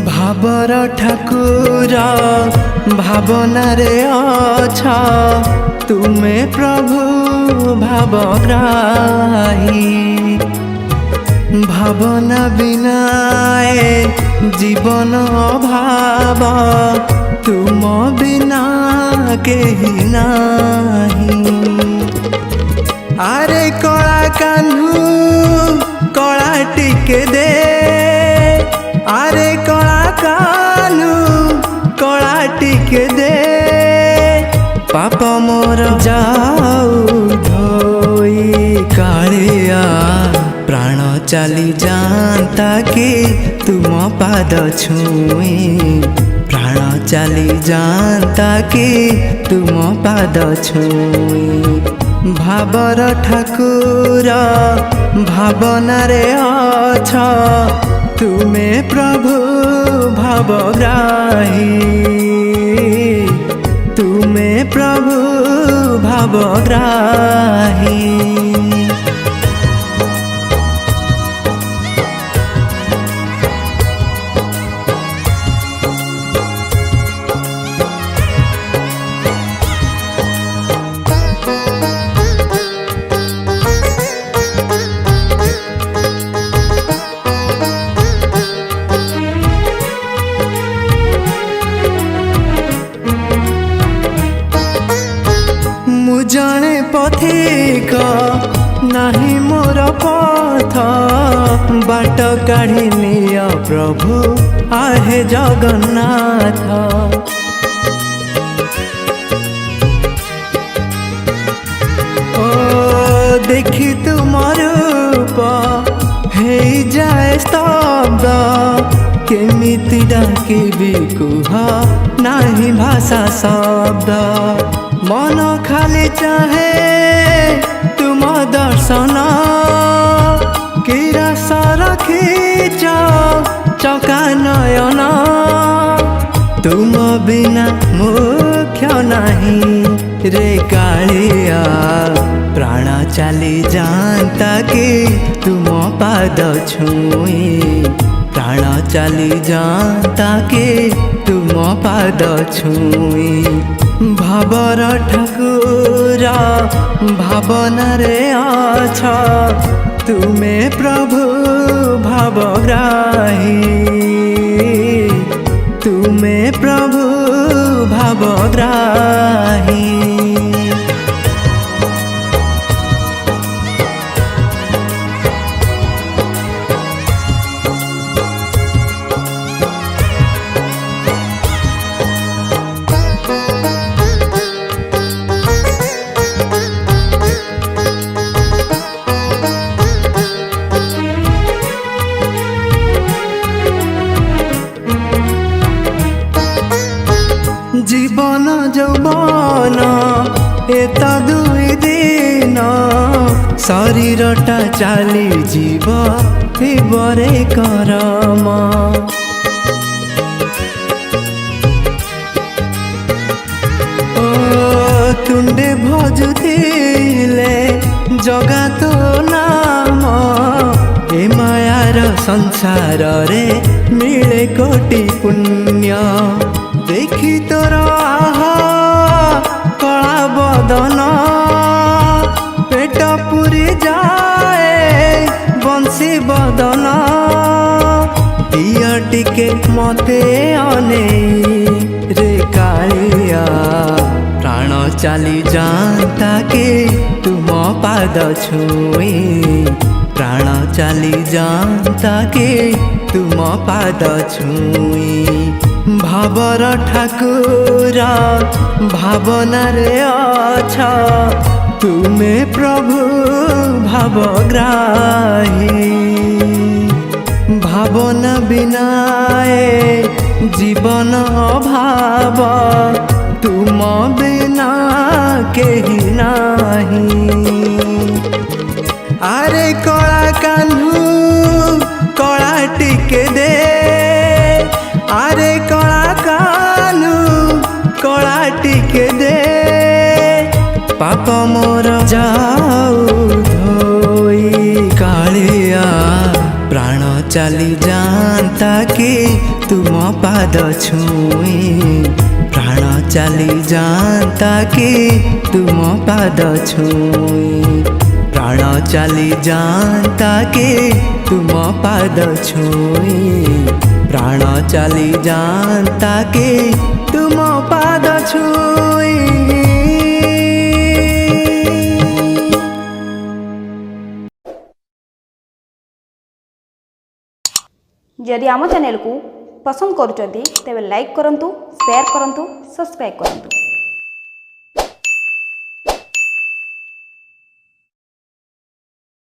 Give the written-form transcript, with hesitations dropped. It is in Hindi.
भावर ठाकुर भावना रे अच्छा तुमे प्रभु भावग्राही भावना बिना जीवन अभाव तुम बिना केही नाही। आरे कला कान्हू कला टिके दे आरे कला कान्हू कला टिके दे पाप मोर जाऊ धोई कालिया प्राण चली जानता कि तुम पाद छुई प्राण चली जानता कि तुम पाद छुई। भावर ठाकुर भावना रे अच्छा तुमे प्रभु भावग्राही तुमे प्रभु भावग्राही। जणे पथिक नाही मोर पथ बाट काढ़ी निया प्रभु आहे जगन्नाथ। ओ देखी तुम रूप हे जाए स्तब्ध केमिति डाकिबी कुह नाही भाषा शब्द मन खाली चाहे तुम दर्शन कीरा सरखीच चका नयन तुम बिना मुख्य नहीं रे कालिया प्राण चली जानता कि तुम पाद छुई प्राण चली जानता कि तुम पाद छुई। भावर ठाकुर भावना रे अच्छा तुमे प्रभु भावग्राही तुमे प्रभु भावग्राही। जीवन यौवन एता दुई दिन शरीरटा चाली जीव बरे करम। ओ तुंडे भजुथिले जगत नाम ए मायार संसार रे मिले कोटि पुण्य देखी तोर आह कला बदन पेट पुरी जाए बंशी बदन दिय टिके मते अने रे कालिया प्राण चली जानता कि तुम पाद छुई प्राण चली जानता कि तुम पाद छुई। भावर ठाकुर भावना रे अच्छा तुमे प्रभु भावग्राही भावना बिना जीवन अभाव तुम बिना केही नाही। आरे कला कान्हू कला टिके दे आरे कला कान्हू कला टिके दे पाप मोर जाऊ धोई कालिया प्राण चली जानता कि तुम पाद छुई प्राण चली जानता कि तुम पाद छुई प्राण चली जानता कि तुम पाद छुई प्राण चली जानता कि तुम पाद छुई। जदि आम चैनल को पसंद करुँच तेरे लाइक करूँ, शेयर करूँ, सब्सक्राइब करूँ।